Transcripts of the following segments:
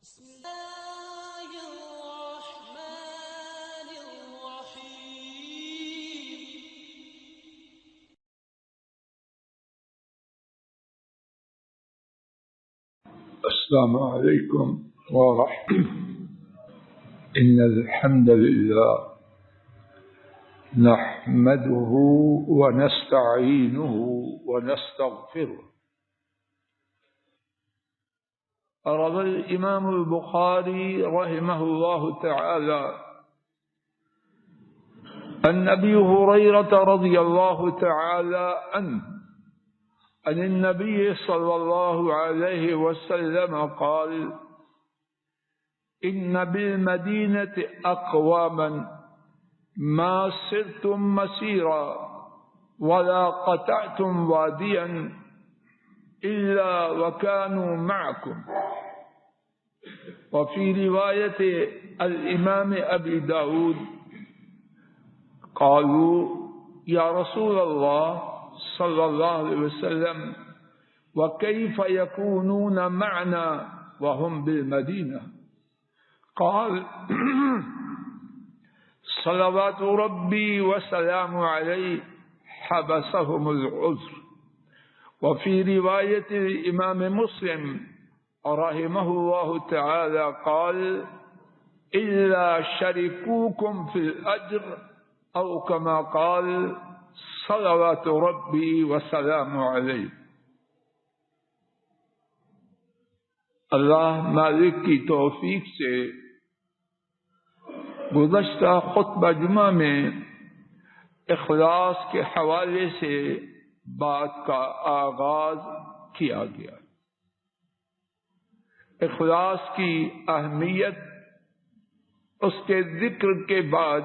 بسم الله الرحمن الرحيم. السلام عليكم ورحمة الله. إن الحمد لله نحمده ونستعينه ونستغفره. روى الإمام البخاري رحمه الله تعالى عن أبي هريرة رضي الله تعالى عنه عن النبي صلى الله عليه وسلم قال: إن بالمدينة أقواما ما سرتم مسيرا ولا قطعتم واديا إلا وكانوا معكم. وفي رواية الإمام أبي داود قالوا: يا رسول الله صلى الله عليه وسلم وكيف يكونون معنا وهم بالمدينة؟ قال: صلوات ربي وسلام عليه حبسهم العذر. وفي رواية الإمام مسلم رحمه الله تعالى قال: إلا شركوكم في الأجر أو كما قال صلوات ربی وسلام علیہ. اللہ مالک کی توفیق سے گزشتہ خطبہ جمعہ میں اخلاص کے حوالے سے بات کا آغاز کیا گیا. اخلاص کی اہمیت، اس کے ذکر کے بعد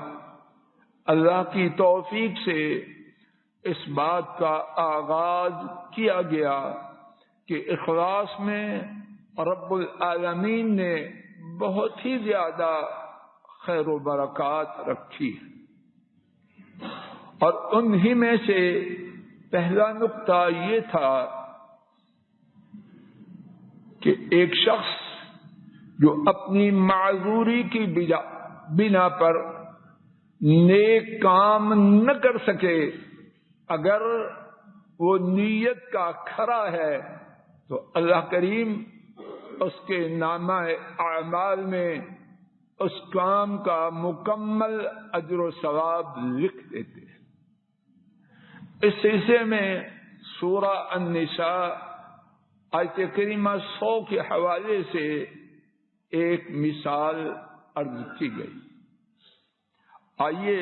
اللہ کی توفیق سے اس بات کا آغاز کیا گیا کہ اخلاص میں رب العالمین نے بہت ہی زیادہ خیر و برکات رکھی ہے، اور انہی میں سے پہلا نقطہ یہ تھا کہ ایک شخص جو اپنی معذوری کی بنا پر نیک کام نہ کر سکے، اگر وہ نیت کا کھرا ہے تو اللہ کریم اس کے نامہ اعمال میں اس کام کا مکمل اجر و ثواب لکھ دیتے ہیں. اس سلسلے میں سورہ النساء آیت کریمہ 100 کے حوالے سے ایک مثال عرض کی گئی. آئیے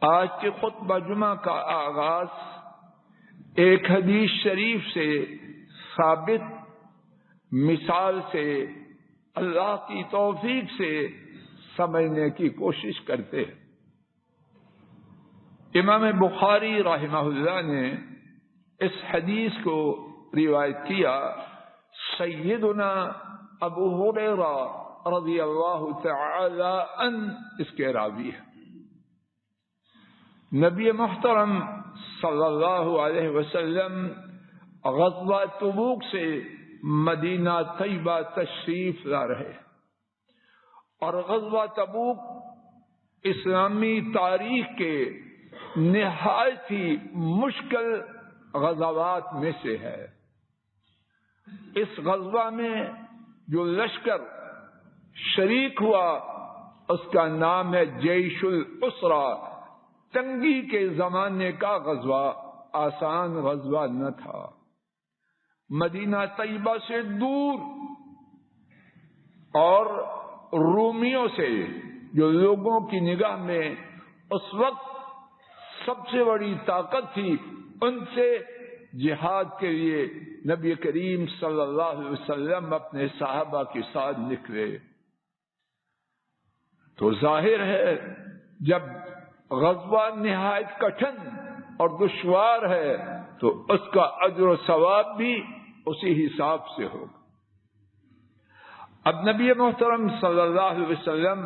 آج کے خطبہ جمعہ کا آغاز ایک حدیث شریف سے ثابت مثال سے اللہ کی توفیق سے سمجھنے کی کوشش کرتے ہیں. امام بخاری رحمہ اللہ نے اس حدیث کو روایت کیا. سیدنا ابو ہریرہ رضی اللہ تعالی عنہ اس کے راوی ہے. نبی محترم صلی اللہ علیہ وسلم غزوہ تبوک سے مدینہ طیبہ تشریف لا رہے، اور غزوہ تبوک اسلامی تاریخ کے نہایت ہی مشکل غزوات میں سے ہے. اس غزوہ میں جو لشکر شریک ہوا اس کا نام ہے جیش العسرہ. تنگی کے زمانے کا غزوہ، آسان غزوہ نہ تھا. مدینہ طیبہ سے دور اور رومیوں سے، جو لوگوں کی نگاہ میں اس وقت سب سے بڑی طاقت تھی، ان سے جہاد کے لیے نبی کریم صلی اللہ علیہ وسلم اپنے صحابہ کے ساتھ نکلے. تو ظاہر ہے جب غزوہ نہایت کٹھن اور دشوار ہے تو اس کا اجر و ثواب بھی اسی حساب سے ہوگا. اب نبی محترم صلی اللہ علیہ وسلم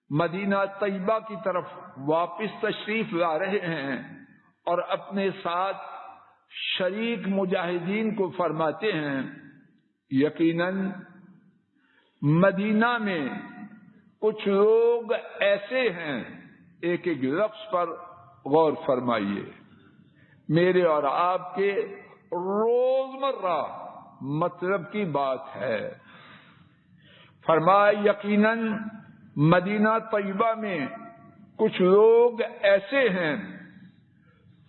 مدینہ طیبہ کی طرف واپس تشریف لا رہے ہیں، اور اپنے ساتھ شریک مجاہدین کو فرماتے ہیں یقیناً مدینہ میں کچھ لوگ ایسے ہیں، ایک ایک لفظ پر غور فرمائیے، میرے اور آپ کے روزمرہ مطلب کی بات ہے۔ فرمایا یقیناً مدینہ طیبہ میں کچھ لوگ ایسے ہیں،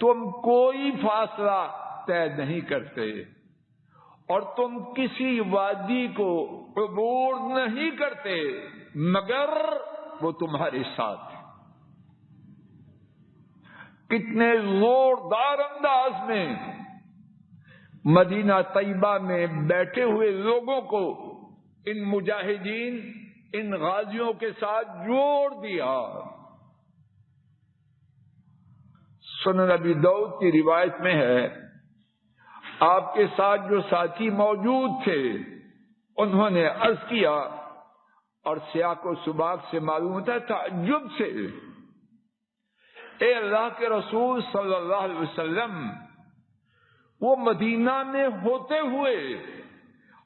تم کوئی فاصلہ طے نہیں کرتے اور تم کسی وادی کو عبور نہیں کرتے مگر وہ تمہارے ساتھ۔ کتنے زوردار انداز میں مدینہ طیبہ میں بیٹھے ہوئے لوگوں کو ان مجاہدین، ان غازیوں کے ساتھ جوڑ دیا۔ سنن ابی داؤد کی روایت میں ہے، آپ کے ساتھ جو ساتھی موجود تھے انہوں نے عرض کیا، اور سیاق و سباق سے معلوم ہوتا ہے تعجب سے، اے اللہ کے رسول صلی اللہ علیہ وسلم، وہ مدینہ میں ہوتے ہوئے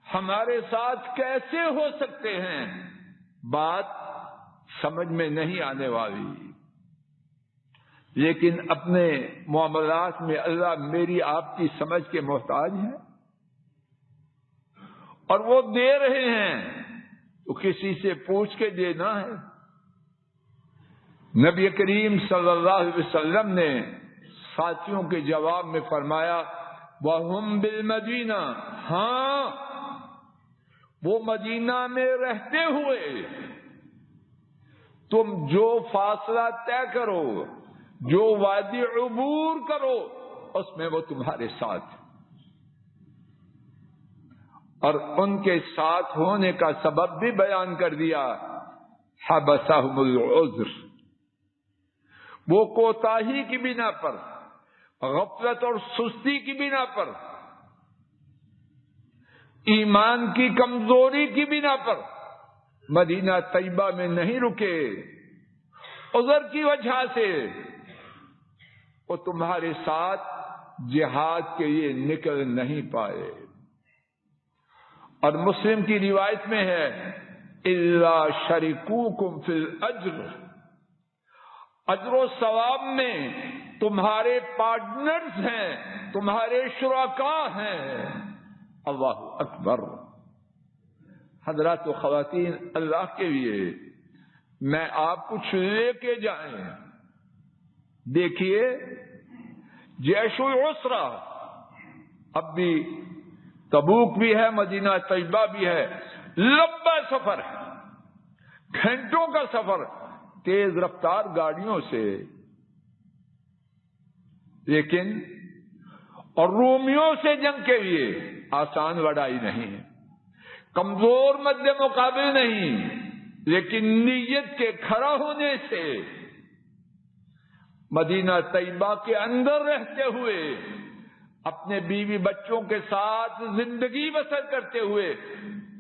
ہمارے ساتھ کیسے ہو سکتے ہیں؟ بات سمجھ میں نہیں آنے والی، لیکن اپنے معاملات میں اللہ میری آپ کی سمجھ کے محتاج ہے، اور وہ دے رہے ہیں تو کسی سے پوچھ کے دینا ہے۔ نبی کریم صلی اللہ علیہ وسلم نے ساتھیوں کے جواب میں فرمایا، وَهُمْ بِالْمَدِينَةِ، ہاں وہ مدینہ میں رہتے ہوئے تم جو فاصلہ طے کرو، جو وادی عبور کرو، اس میں وہ تمہارے ساتھ، اور ان کے ساتھ ہونے کا سبب بھی بیان کر دیا، حبسہم العذر، وہ کوتاہی کی بنا پر، غفلت اور سستی کی بنا پر، ایمان کی کمزوری کی بنا پر مدینہ طیبہ میں نہیں رکے، عذر کی وجہ سے وہ تمہارے ساتھ جہاد کے لیے نکل نہیں پائے۔ اور مسلم کی روایت میں ہے، الا شریکوکم فی الاجر، اجر و ثواب میں تمہارے پارٹنرز ہیں، تمہارے شرکاء ہیں۔ اللہ اکبر۔ حضرات و خواتین، اللہ کے لیے میں آپ کچھ لے کے جائیں، دیکھیے جیش العسرہ، اب بھی تبوک بھی ہے، مدینہ طیبہ بھی ہے، لمبا سفر ہے، گھنٹوں کا سفر تیز رفتار گاڑیوں سے، لیکن اور رومیوں سے جنگ کے لیے آسان لڑائی نہیں ہے، کمزور مد مقابل نہیں، لیکن نیت کے کھڑا ہونے سے مدینہ طیبہ کے اندر رہتے ہوئے اپنے بیوی بچوں کے ساتھ زندگی بسر کرتے ہوئے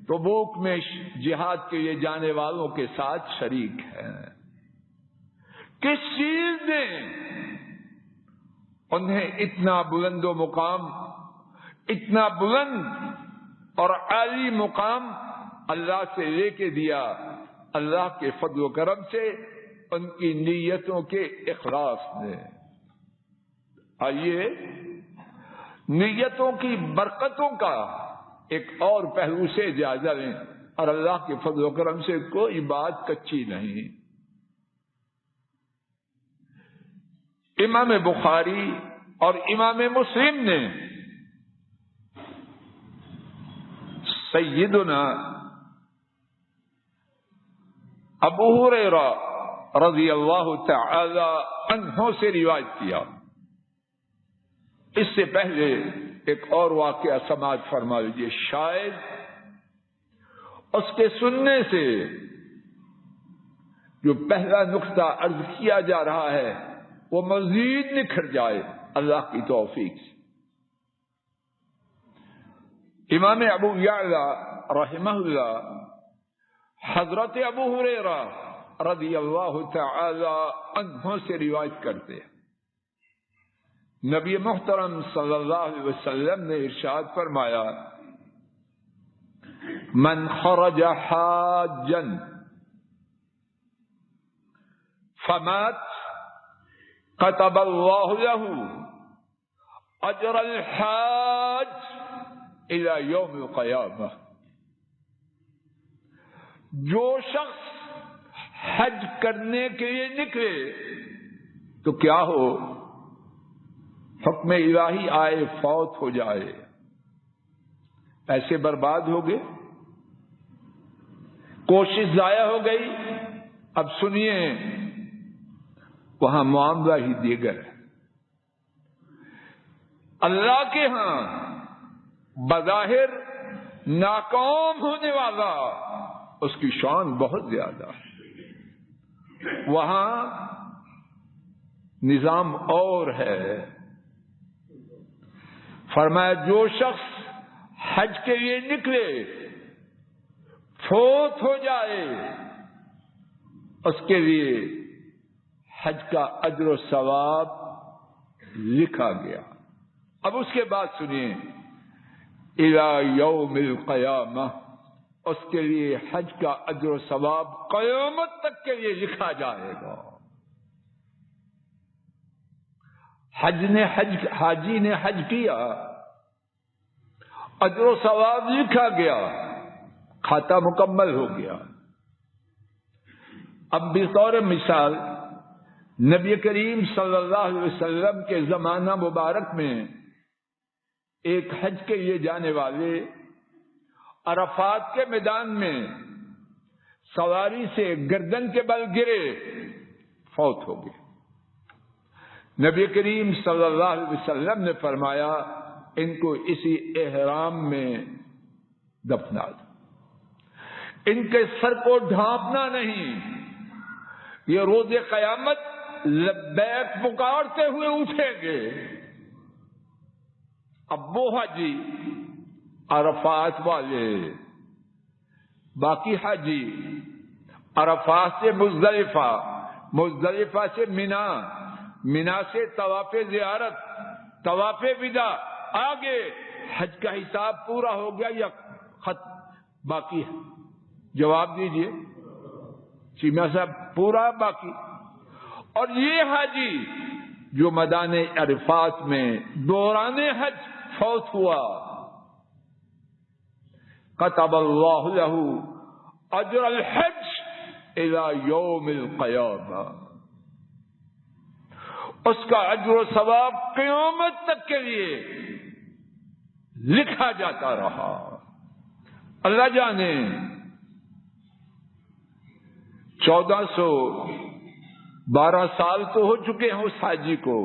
تبوک میں جہاد کے لیے جانے والوں کے ساتھ شریک ہیں۔ کس چیز نے انہیں اتنا بلند و مقام، اتنا بلند اور عالی مقام اللہ سے لے کے دیا؟ اللہ کے فضل و کرم سے، ان کی نیتوں کے اخلاص نے۔ آئیے نیتوں کی برکتوں کا ایک اور پہلو سے جائزہ لیں، اور اللہ کے فضل و کرم سے کوئی بات کچی نہیں۔ امام بخاری اور امام مسلم نے سیدنا ابو ہریرہ رضی اللہ تعالی عنہ سے روایت کیا۔ اس سے پہلے ایک اور واقعہ سماعت فرما لیجیے، شاید اس کے سننے سے جو پہلا نقطہ عرض کیا جا رہا ہے وہ مزید نکھر جائے اللہ کی توفیق سے۔ امام ابو یعلا رحمہ اللہ حضرت ابو ہریرہ رضی اللہ تعالی عنہ سے روایت کرتے ہیں، نبی محترم صلی اللہ علیہ وسلم نے ارشاد فرمایا، من خرج حاجا فمات كتب الله له اجر الحاج الى يوم القيامة. جو شخص حج کرنے کے لیے نکلے تو کیا ہو، حکم الہی آئے فوت ہو جائے، پیسے برباد ہو گئے، کوشش ضائع ہو گئی. اب سنیے، وہاں معاملہ ہی دیگر ہے. اللہ کے ہاں بظاہر ناکام ہونے والا اس کی شان بہت زیادہ ہے. وہاں نظام اور ہے. فرمایا جو شخص حج کے لیے نکلے فوت ہو جائے اس کے لیے حج کا اجر و ثواب لکھا گیا. اب اس کے بعد سنیے، الی یوم القیامہ، اس کے لیے حج کا اجر و ثواب قیامت تک کے لیے لکھا جائے گا. حاجی نے حج کیا، اجر و ثواب لکھا گیا، کھاتا مکمل ہو گیا. اب بطور مثال نبی کریم صلی اللہ علیہ وسلم کے زمانہ مبارک میں ایک حج کے لیے جانے والے عرفات کے میدان میں سواری سے گردن کے بل گرے، فوت ہو گئے. نبی کریم صلی اللہ علیہ وسلم نے فرمایا ان کو اسی احرام میں دفنا دو، ان کے سر کو ڈھانپنا نہیں. یہ روز قیامت لبیک پکارتے ہوئے اٹھیں گے. اب وہ حاجی عرفات والے، باقی حاجی عرفات سے مزدلفہ، مزدلفہ سے مینا، مینا سے طواف زیارت، طواف وداع، آگے حج کا حساب پورا ہو گیا یا خط باقی ہے؟ جواب دیجئے چیمہ صاحب، پورا باقی. اور یہ حاجی جو میدان عرفات میں دوران حج فوت ہوا، كتب اللہ له اجر الحج الى یوم القیامہ، اس کا اجر و ثواب قیامت تک کے لیے لکھا جاتا رہا. اللہ جانے 1412 سال تو ہو چکے ہیں اس حاجی کو،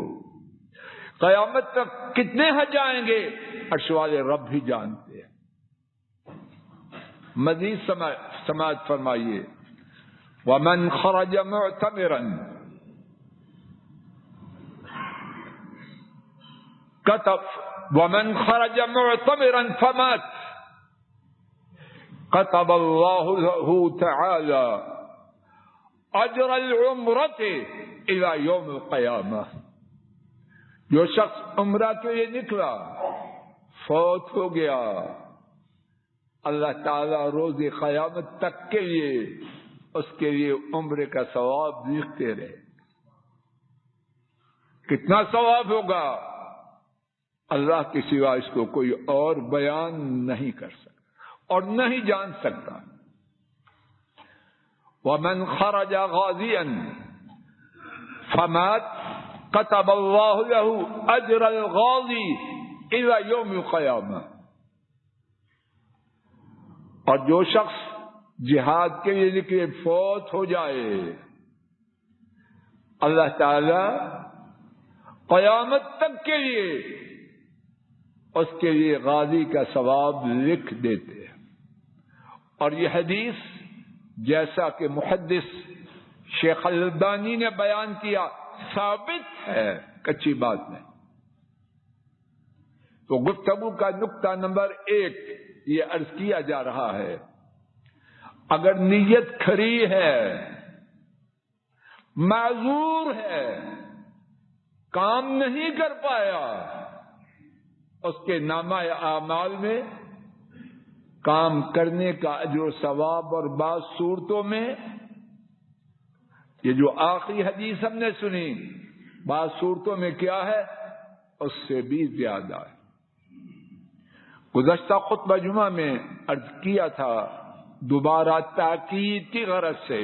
قیامت تک کتنے حج آئیں گے عرش والے رب بھی جانتے ہیں. مزید سماعت فرمائیے، ومن خرج معتمرا ومن خرج معتمرا فمات كتب الله له تعالى اجر العمرة الى يوم القيامة. جو شخص عمرہ کے لیے نکلا فوت ہو گیا، اللہ تعالیٰ روز قیامت تک کے لیے اس کے لیے عمرے کا ثواب لکھتے رہے. کتنا ثواب ہوگا اللہ کے سوا اس کو کوئی اور بیان نہیں کر سکتا اور نہیں جان سکتا. ومن خرج غازيا فمات كتب الله له اجر الغازي الى يوم القيامة. اور جو شخص جہاد کے لیے نکلے فوت ہو جائے، اللہ تعالی قیامت تک کے لیے اس کے لیے غازی کا ثواب لکھ دیتے ہیں. اور یہ حدیث جیسا کہ محدث شیخ البانی نے بیان کیا ثابت ہے، کچی بات نہیں. تو گفتگو کا نقطہ نمبر 1 یہ عرض کیا جا رہا ہے، اگر نیت کھری ہے، معذور ہے، کام نہیں کر پایا، اس کے نامہ اعمال میں کام کرنے کا اجر و ثواب، اور بعض صورتوں میں یہ جو آخری حدیث ہم نے سنی، بعض صورتوں میں کیا ہے، اس سے بھی زیادہ ہے۔ گزشتہ خطبہ جمعہ میں عرض کیا تھا، دوبارہ تاکید کی غرض سے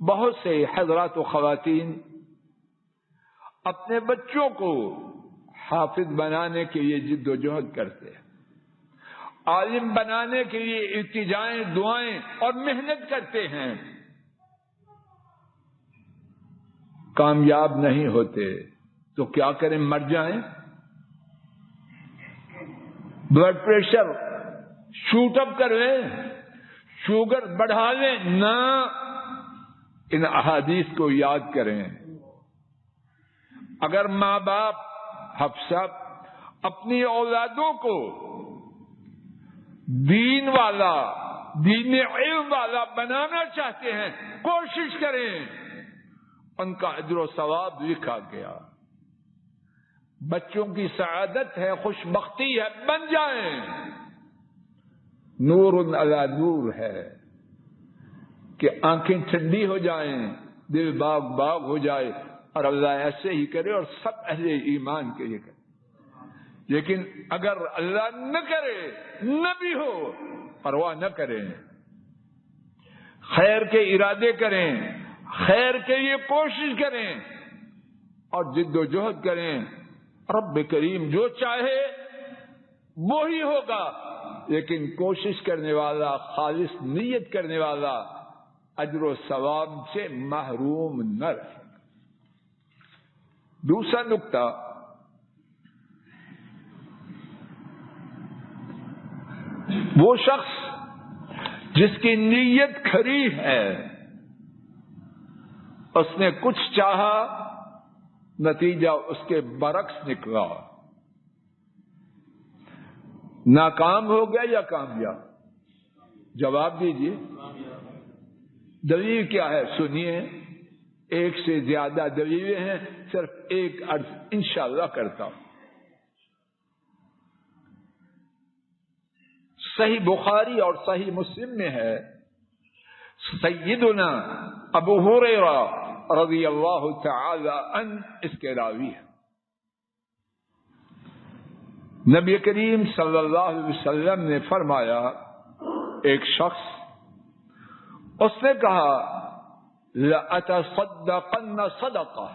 بہت سے حضرات و خواتین اپنے بچوں کو حافظ بنانے کے لیے جد و جہد کرتے ہیں، عالم بنانے کے لیے التجائیں، دعائیں اور محنت کرتے ہیں، کامیاب نہیں ہوتے تو کیا کریں؟ مر جائیں؟ بلڈ پریشر شوٹ اپ کر لیں، شوگر بڑھا لیں؟ نہ، ان احادیث کو یاد کریں۔ اگر ماں باپ حفصہ اپنی اولادوں کو دین والا، دین علم والا بنانا چاہتے ہیں، کوشش کریں، ان کا اجر و ثواب لکھا گیا۔ بچوں کی سعادت ہے، خوش بختی ہے، بن جائیں، نور علی نور ہے کہ آنکھیں ٹھنڈی ہو جائیں، دل باغ باغ ہو جائے، اور اللہ ایسے ہی کرے اور سب اہل ایمان کے لیے کرے۔ لیکن اگر اللہ نہ کرے، نہ بھی ہو، پرواہ نہ کریں، خیر کے ارادے کریں، خیر کے لیے کوشش کریں اور جد و جہد کریں۔ رب کریم جو چاہے وہی ہوگا، لیکن کوشش کرنے والا، خالص نیت کرنے والا اجر و ثواب سے محروم نہ رہے۔ دوسرا نقطہ، وہ شخص جس کی نیت کھری ہے، اس نے کچھ چاہا، نتیجہ اس کے برعکس نکلا، ناکام ہو گیا یا کامیاب؟ جواب دیجیے، دلیل کیا ہے؟ سنیے، ایک سے زیادہ دلیلیں ہیں، صرف ایک عرض انشاءاللہ کرتا ہوں۔ صحیح بخاری اور صحیح مسلم میں ہے، سیدنا ابو ہریرہ رضی اللہ تعالی عنہ اس کے راوی ہے۔ نبی کریم صلی اللہ علیہ وسلم نے فرمایا، ایک شخص، اس نے کہا لَأَتَصَدَّقَنَّ صَدَقَةً،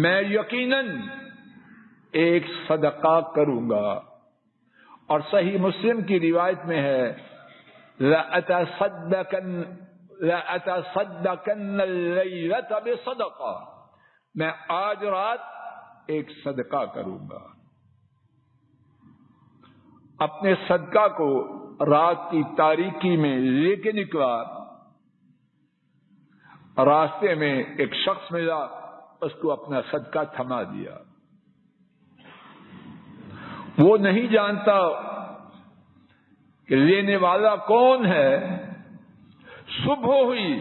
میں یقیناً ایک صدقہ کروں گا، اور صحیح مسلم کی روایت میں ہے لَأَتَصَدَّقَنَّ اللَّيْلَةَ بِصَدَقَةٍ، میں آج رات ایک صدقہ کروں گا۔ اپنے صدقہ کو رات کی تاریکی میں لے کے نکلا، راستے میں ایک شخص ملا، اس کو اپنا صدقہ تھما دیا۔ وہ نہیں جانتا کہ لینے والا کون ہے۔ صبح ہوئی،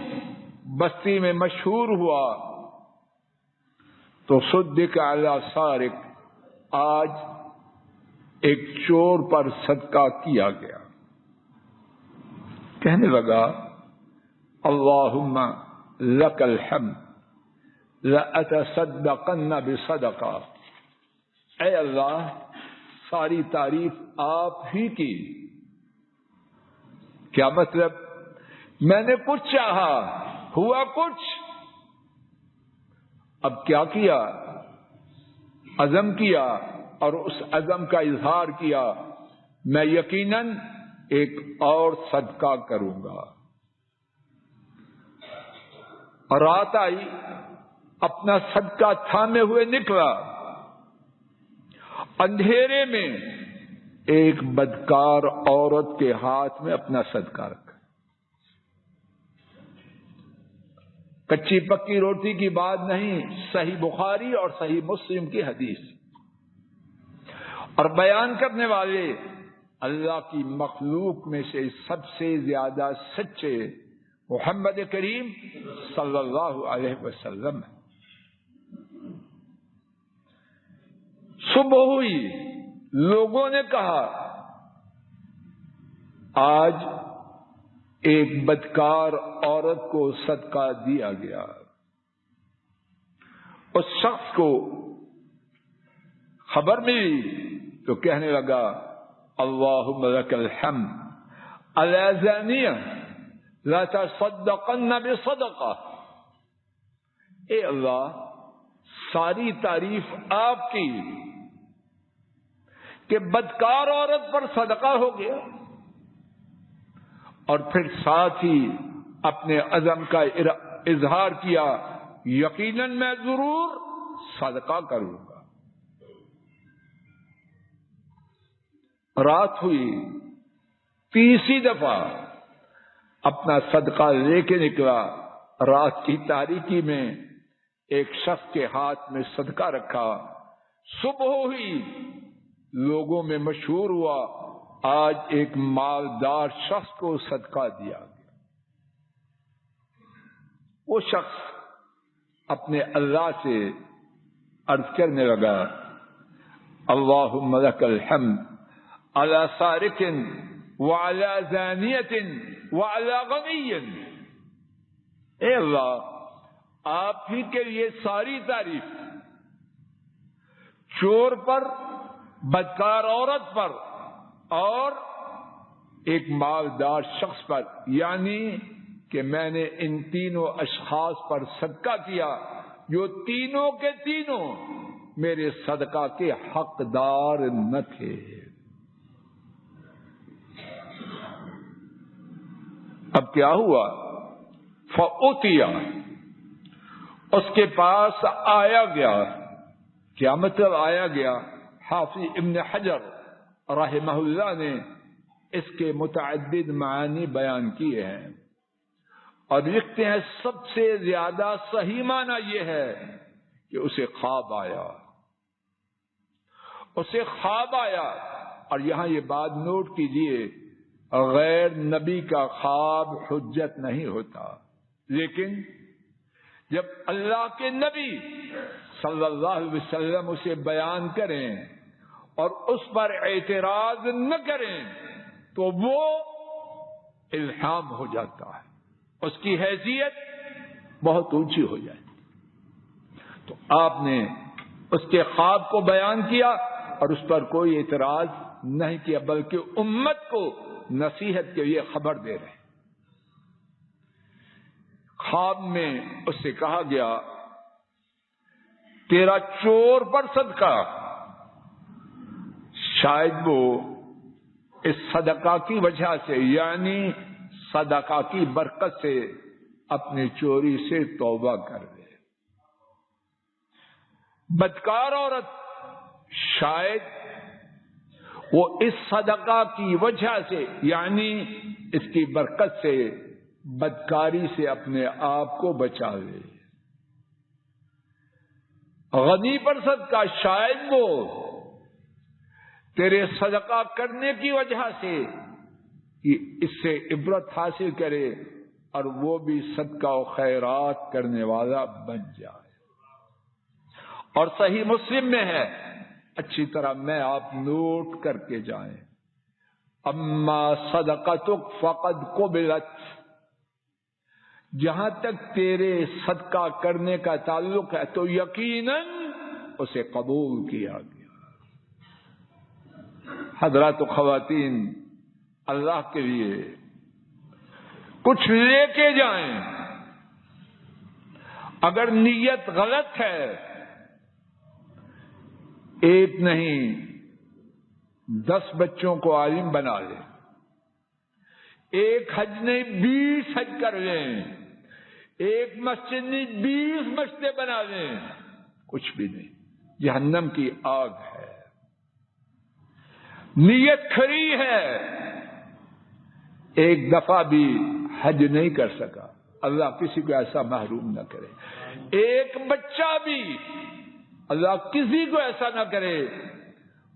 بستی میں مشہور ہوا، تو صدق علی سارق، آج ایک چور پر صدقہ کیا گیا۔ کہنے لگا اللہم لک الحمد لأتصدقن بصدقہ، اے اللہ ساری تعریف آپ ہی کی۔ کیا مطلب؟ میں نے کچھ چاہا، ہوا کچھ، اب کیا کیا؟ عزم کیا، اور اس عزم کا اظہار کیا، میں یقیناً ایک اور صدقہ کروں گا۔ رات آئی، اپنا صدقہ تھامے ہوئے نکلا، اندھیرے میں ایک بدکار عورت کے ہاتھ میں اپنا صدقہ رکھا۔ کچی پکی روٹی کی بات نہیں، صحیح بخاری اور صحیح مسلم کی حدیث، اور بیان کرنے والے اللہ کی مخلوق میں سے سب سے زیادہ سچے محمد کریم صلی اللہ علیہ وسلم ہے۔ صبح ہوئی، لوگوں نے کہا آج ایک بدکار عورت کو صدقہ دیا گیا. اس شخص کو خبر ملی تو کہنے لگا اللہم لک الحمد علی زانیہ لا تصدقن بصدقہ. اے اللہ ساری تعریف آپ کی کہ بدکار عورت پر صدقہ ہو گیا. اور پھر ساتھ ہی اپنے عزم کا اظہار کیا یقیناً میں ضرور صدقہ کروں گا. رات ہوئی تیسری دفعہ اپنا صدقہ لے کے نکلا. رات کی تاریکی میں ایک شخص کے ہاتھ میں صدقہ رکھا. صبح ہوئی لوگوں میں مشہور ہوا آج ایک مالدار شخص کو صدقہ دیا گیا. وہ شخص اپنے اللہ سے عرض کرنے لگا اللہم لک الحمد علی سارق وعلی زانیۃ وعلی غنی. اے اللہ آپ ہی کے لیے ساری تعریف چور پر، بدکار عورت پر اور ایک مالدار شخص پر، یعنی کہ میں نے ان تینوں اشخاص پر صدقہ کیا جو تینوں کے تینوں میرے صدقہ کے حقدار نہ تھے. اب کیا ہوا؟ فأتیا، اس کے پاس آیا گیا. کیا مطلب آیا گیا؟ حافظ ابن حجر رحمہ اللہ نے اس کے متعدد معانی بیان کیے ہیں اور لکھتے ہیں سب سے زیادہ صحیح معنی یہ ہے کہ اسے خواب آیا. اسے خواب آیا. اور یہاں یہ بات نوٹ کیجئے غیر نبی کا خواب حجت نہیں ہوتا، لیکن جب اللہ کے نبی صلی اللہ علیہ وسلم اسے بیان کریں اور اس پر اعتراض نہ کریں تو وہ الہام ہو جاتا ہے، اس کی حیثیت بہت اونچی ہو جاتی. تو آپ نے اس کے خواب کو بیان کیا اور اس پر کوئی اعتراض نہیں کیا، بلکہ امت کو نصیحت کے لیے خبر دے رہے. خواب میں اس سے کہا گیا تیرا چور پر صدقہ، شاید وہ اس صدقہ کی وجہ سے یعنی صدقہ کی برکت سے اپنی چوری سے توبہ کر لے. بدکار عورت شاید وہ اس صدقہ کی وجہ سے یعنی اس کی برکت سے بدکاری سے اپنے آپ کو بچا لے. غنی پر صدقہ، شاید وہ تیرے صدقہ کرنے کی وجہ سے اس سے عبرت حاصل کرے اور وہ بھی صدقہ و خیرات کرنے والا بن جائے. اور صحیح مسلم میں ہے، اچھی طرح میں آپ نوٹ کر کے جائیں، اما صدقتک فقد قبلت، جہاں تک تیرے صدقہ کرنے کا تعلق ہے تو یقیناً اسے قبول کیا گیا. حضرات و خواتین، اللہ کے لیے کچھ لے کے جائیں. اگر نیت غلط ہے، ایک نہیں 10 بچوں کو عالم بنا لیں، ایک حج نہیں 20 حج کر لیں، ایک مسجد نہیں 20 مسجدیں بنا لیں، کچھ بھی نہیں، جہنم کی آگ ہے. نیت کھری ہے، ایک دفعہ بھی حج نہیں کر سکا، اللہ کسی کو ایسا محروم نہ کرے. ایک بچہ بھی اللہ کسی کو ایسا نہ کرے،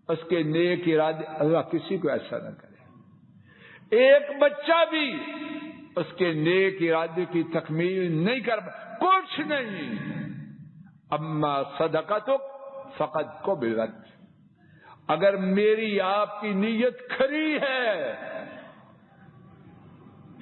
اس کے نیک ارادے اللہ کسی کو ایسا نہ کرے. ایک بچہ بھی اس کے نیک ارادے کی تکمیل نہیں کر، کچھ نہیں. اما صدقتک فقد قبلت، اگر میری آپ کی نیت کھری ہے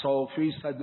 100%